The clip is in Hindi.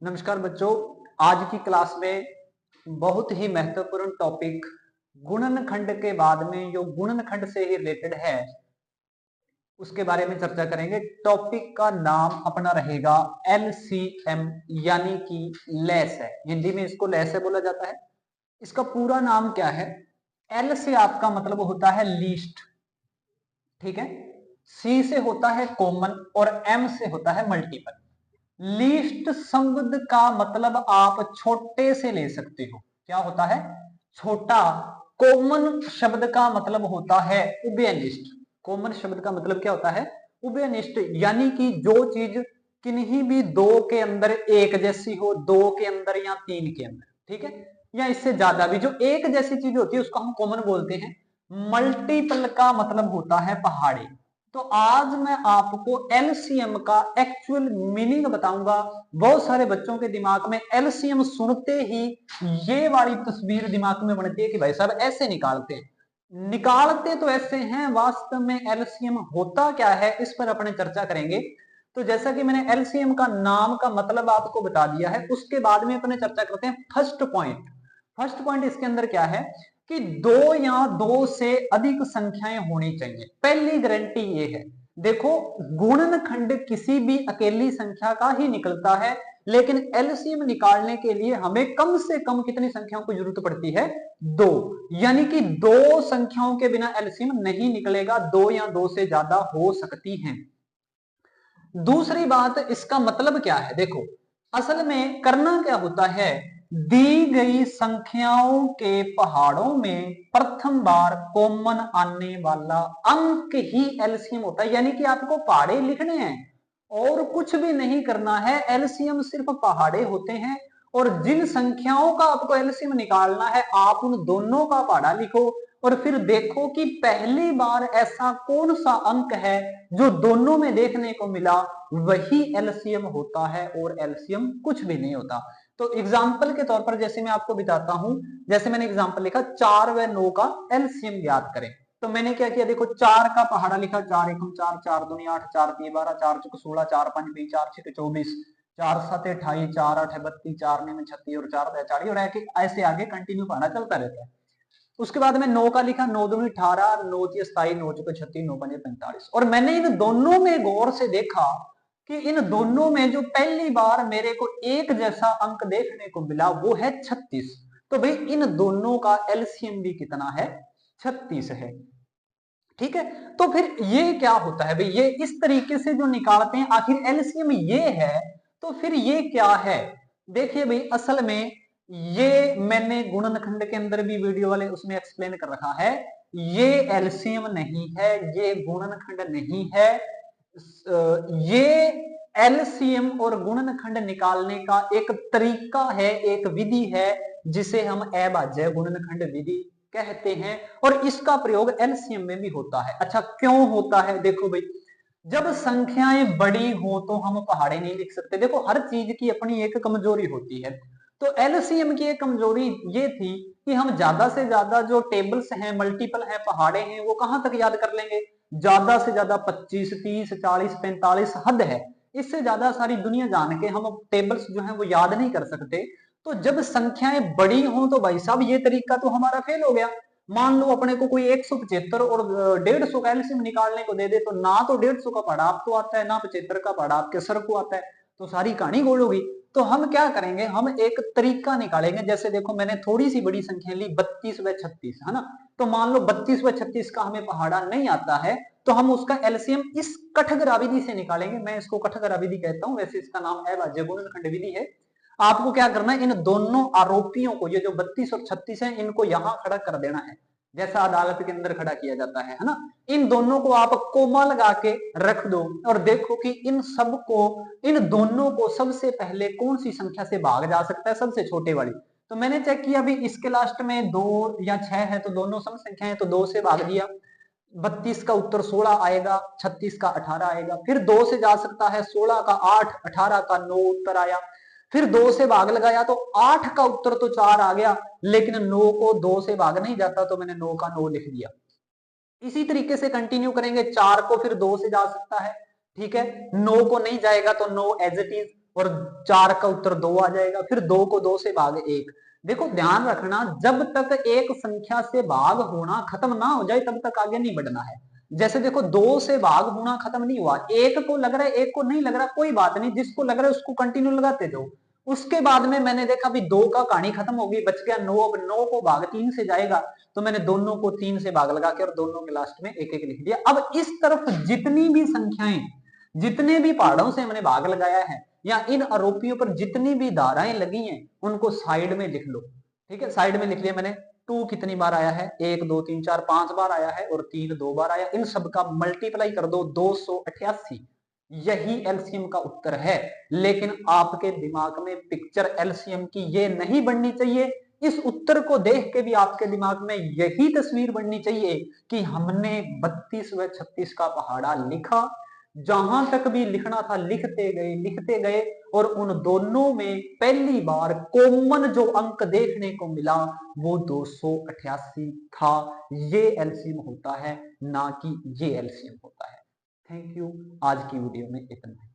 नमस्कार बच्चों, आज की क्लास में बहुत ही महत्वपूर्ण टॉपिक गुणनखंड के बाद में जो गुणनखंड से ही रिलेटेड है उसके बारे में चर्चा करेंगे। टॉपिक का नाम अपना रहेगा एलसीएम यानी कि लेस है। हिंदी में इसको लेस है बोला जाता है। इसका पूरा नाम क्या है? एल से आपका मतलब होता है लीस्ट, ठीक है। सी से होता है कॉमन और एम से होता है मल्टीपल। लीस्ट शब्द का मतलब आप छोटे से ले सकते हो। क्या होता है? छोटा। कॉमन शब्द का मतलब होता है उभयनिष्ठ। कॉमन शब्द का मतलब क्या होता है? उभयनिष्ठ, यानी कि जो चीज किन्हीं भी दो के अंदर एक जैसी हो, दो के अंदर या तीन के अंदर, ठीक है, या इससे ज्यादा भी जो एक जैसी चीज होती है उसको हम कॉमन बोलते हैं। मल्टीपल का मतलब होता है पहाड़ी। तो आज मैं आपको एलसीएम का एक्चुअल मीनिंग बताऊंगा। बहुत सारे बच्चों के दिमाग में एलसीएम सुनते ही ये वाली तस्वीर दिमाग में बनती है कि भाई साहब ऐसे निकालते हैं। निकालते तो ऐसे हैं, वास्तव में एलसीएम होता क्या है इस पर अपने चर्चा करेंगे। तो जैसा कि मैंने एलसीएम का नाम का मतलब आपको बता दिया है, उसके बाद में अपने चर्चा करते हैं फर्स्ट पॉइंट। फर्स्ट पॉइंट इसके अंदर क्या है कि दो या दो से अधिक संख्याएं होनी चाहिए। पहली गारंटी ये है, देखो, गुणनखंड किसी भी अकेली संख्या का ही निकलता है, लेकिन एलसीएम निकालने के लिए हमें कम से कम कितनी संख्याओं की जरूरत पड़ती है? दो। यानी कि दो संख्याओं के बिना एलसीएम नहीं निकलेगा, दो या दो से ज्यादा हो सकती हैं। दूसरी बात, इसका मतलब क्या है? देखो, असल में करना क्या होता है, दी गई संख्याओं के पहाड़ों में प्रथम बार कॉमन आने वाला अंक ही एलसीएम होता है। यानी कि आपको पहाड़े लिखने हैं और कुछ भी नहीं करना है, एलसीएम सिर्फ पहाड़े होते हैं। और जिन संख्याओं का आपको एलसीएम निकालना है, आप उन दोनों का पहाड़ा लिखो और फिर देखो कि पहली बार ऐसा कौन सा अंक है जो दोनों में देखने को मिला, वही एलसीएम होता है और एलसीएम कुछ भी नहीं होता। तो एग्जाम्पल के तौर पर जैसे मैं आपको बताता हूं, जैसे मैंने एग्जाम्पल लिखा 4 व 9 का एलसीएम ज्ञात करें। तो मैंने क्या किया, देखो 4 का पहाड़ा लिखा, 4 एकम 4, 4 दूनी 8, 4 तीन 12, 4 चौक 16, 4 5 20, 4 6 24, 4 7 28, 4 8 32, 4 9 36 और 4 40, और ऐसे आगे कंटिन्यू पहाड़ा चलता रहता है। उसके बाद में 9 का लिखा, 9 दूनी 18, 9 तीन 27, 9 चौके 36, 9 पंजे 45। और मैंने इन दोनों में गौर से देखा कि इन दोनों में जो पहली बार मेरे को एक जैसा अंक देखने को मिला वो है 36। तो भाई इन दोनों का एलसीएम भी कितना है? 36 है। ठीक है। तो फिर ये क्या होता है भाई, ये इस तरीके से जो निकालते हैं, आखिर एलसीएम ये है तो फिर ये क्या है? देखिए भाई, असल में ये मैंने गुणनखंड के अंदर भी वीडियो वाले उसमें एक्सप्लेन कर रखा है। ये एलसीएम नहीं है, ये गुणनखंड नहीं है। ये एलसीएम और गुणनखंड निकालने का एक तरीका है, एक विधि है, जिसे हम अभाज्य गुणनखंड विधि कहते हैं। और इसका प्रयोग एलसीएम में भी होता है। अच्छा, क्यों होता है? देखो भाई, जब संख्याएं बड़ी हो तो हम पहाड़े नहीं लिख सकते। देखो, हर चीज की अपनी एक कमजोरी होती है। तो एलसीएम की एक कमजोरी ये थी कि हम ज्यादा से ज्यादा जो टेबल्स हैं, मल्टीपल हैं, पहाड़े हैं, वो कहां तक याद कर लेंगे? ज्यादा से ज्यादा 25, 30, 40, 45 हद है। इससे ज्यादा सारी दुनिया जान के हम टेबल्स जो है वो याद नहीं कर सकते। तो जब संख्याएं बड़ी हों तो भाई साहब ये तरीका तो हमारा फेल हो गया। मान लो अपने को कोई 175 और 150 का एलसीएम निकालने को दे दे, तो ना तो 150 का पढ़ा आपको आता है, ना 75 का पढ़ा आपके सर को आता है, तो सारी कहानी गोल होगी। तो हम क्या करेंगे, हम एक तरीका निकालेंगे। जैसे देखो, मैंने थोड़ी सी बड़ी संख्या ली, 32 व 36, है ना। तो मान लो 32 व 36 का हमें पहाड़ा नहीं आता है, तो हम उसका एलसीएम इस कठघरा विधि से निकालेंगे। मैं इसको कठघरा विधि कहता हूं, वैसे इसका नाम अभाज्य गुणनखंड विधि है। आपको क्या करना है, इन दोनों आरोपियों को, ये जो 32 और 36 है, इनको यहां खड़ा कर देना है, जैसा अदालत के अंदर खड़ा किया जाता है ना। इन दोनों को आप कोमा लगा के रख दो और देखो कि इन सबको, इन दोनों को सबसे पहले कौन सी संख्या से भाग जा सकता है, सबसे छोटे वाली। तो मैंने चेक किया भी, इसके लास्ट में 2 या 6 है तो दोनों सम संख्या है, तो 2 से भाग दिया। 32 का उत्तर 16 आएगा, 36 का 18 आएगा। फिर 2 से जा सकता है, 16 का 8, 18 का 9 उत्तर आया। फिर 2 से भाग लगाया तो 8 का उत्तर तो 4 आ गया, लेकिन 9 को 2 से भाग नहीं जाता, तो मैंने 9 का 9 लिख दिया। इसी तरीके से कंटिन्यू करेंगे। 4 को फिर 2 से जा सकता है, ठीक है। 9 को नहीं जाएगा तो 9 एज इट इज। और 4 का उत्तर 2 आ जाएगा। फिर 2 को 2 से भाग 1। देखो ध्यान रखना, जब तक एक संख्या से भाग होना खत्म ना हो जाए तब तक आगे नहीं बढ़ना है। जैसे देखो 2 से भाग होना खत्म नहीं हुआ, एक को लग रहा है एक को नहीं लग रहा, कोई बात नहीं, जिसको लग रहा है उसको कंटिन्यू लगाते जाओ। उसके बाद में मैंने देखा भी 2 का कहानी खत्म हो गई, बच गया 9। अब 9 को भाग 3 से जाएगा, तो मैंने दोनों को 3 से भाग लगा के और दोनों के लास्ट में एक एक लिख दिया। अब इस तरफ जितनी भी संख्याएं, जितने भी पहाड़ों से हमने भाग लगाया है, या इन आरोपियों पर जितनी भी धाराएं लगी हैं, उनको साइड में लिख लो। ठीक है, साइड में लिख लिया मैंने। 2 कितनी बार आया है? 1 2 3 4 5 बार आया है, और 3 2 बार आया। इन सब का मल्टीप्लाई कर दो, 288। यही एलसीएम का उत्तर है। लेकिन आपके दिमाग में पिक्चर एलसीएम की ये नहीं बननी चाहिए। इस उत्तर को देख के भी आपके दिमाग में यही तस्वीर बननी चाहिए कि हमने 32 व 36 का पहाड़ा लिखा, जहां तक भी लिखना था लिखते गए, और उन दोनों में पहली बार कॉमन जो अंक देखने को मिला वो 288 था। ये एलसीएम होता है, ना कि ये एलसीएम होता है। Thank you. आज की वीडियो में इतना ही।